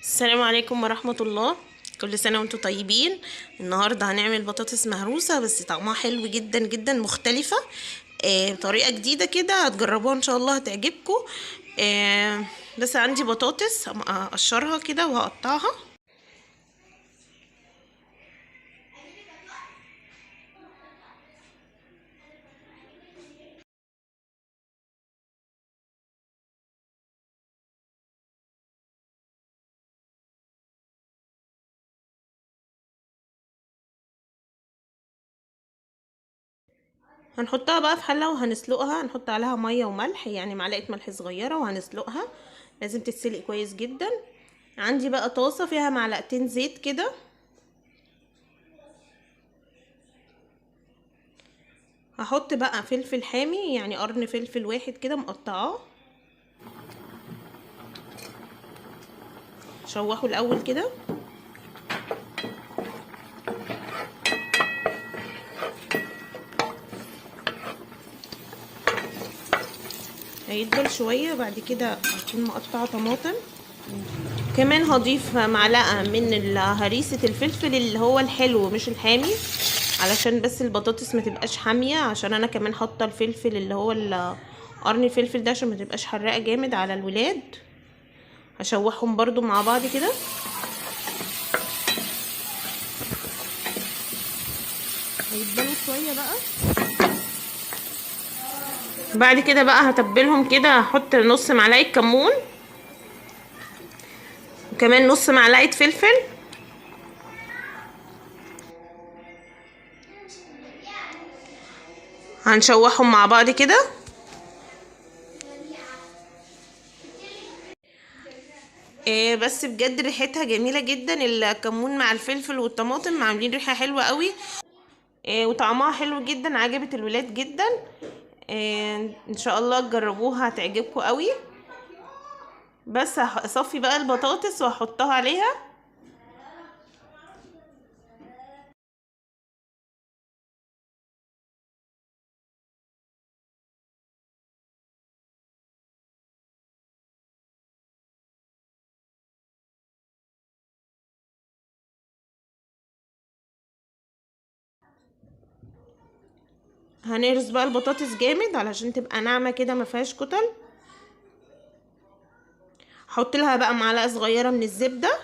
السلام عليكم ورحمة الله. كل سنة وانتم طيبين. النهاردة هنعمل بطاطس مهروسة بس طعمها حلو جدا جدا، مختلفة. طريقة جديدة كده هتجربوها ان شاء الله هتعجبكم. بس عندي بطاطس اقشرها كده وهقطعها. هنحطها بقى في حلة وهنسلقها، هنحط عليها مية وملح، يعني معلقة ملح صغيرة، وهنسلقها. لازم تتسلق كويس جدا. عندي بقى طاسة فيها معلقتين زيت كده. هحط بقى فلفل حامي، يعني قرن فلفل واحد كده مقطعاه. شوحه الاول كده. هيدبل شويه، بعد كده هكون مقطعه طماطم. كمان هضيف معلقه من هريسه الفلفل اللي هو الحلو مش الحامي، علشان بس البطاطس ما تبقاش حاميه، عشان انا كمان حاطه الفلفل اللي هو قرن الفلفل ده عشان ما تبقاش حراقه جامد على الولاد. هشوحهم برضو مع بعض كده. هيدبلوا شويه بقى. بعد كده بقى هتبلهم كده، هحط نص معلقه كمون وكمان نص معلقه فلفل. هنشوحهم مع بعض كده. بس بجد ريحتها جميله جدا، الكمون مع الفلفل والطماطم عاملين ريحه حلوه قوي. وطعمها حلو جدا، عجبت الولاد جدا. ان شاء الله تجربوها هتعجبكم قوي. بس هصفي بقى البطاطس واحطها عليها. هنرص بقى البطاطس جامد علشان تبقى ناعمه كده ما فيهاش كتل. احط لها بقى معلقه صغيره من الزبده.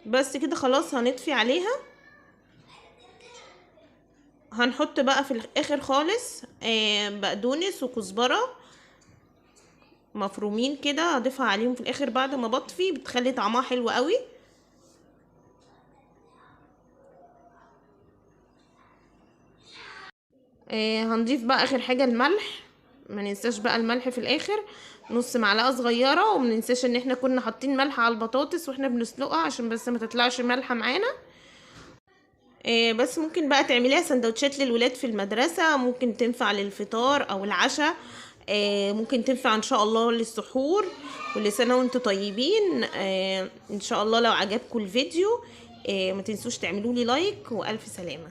بس كده خلاص هنطفي عليها. هنحط بقى في الاخر خالص بقدونس وكزبره مفرومين كده، هضيفها عليهم في الاخر بعد ما بطفي، بتخلي طعمها حلو قوي. هنضيف بقى اخر حاجه الملح. ما ننساش بقى الملح في الاخر، نص معلقه صغيره. وما ننساش ان احنا كنا حاطين ملح على البطاطس واحنا بنسلقها عشان بس ما تطلعش مالحه معانا. بس ممكن بقى تعمليها سندوتشات للولاد في المدرسه، ممكن تنفع للفطار او العشاء. ممكن تنفع ان شاء الله للسحور. كل سنه وانتم طيبين. ان شاء الله لو عجبكم الفيديو ما تنسوش تعملوا لي لايك، والف سلامه.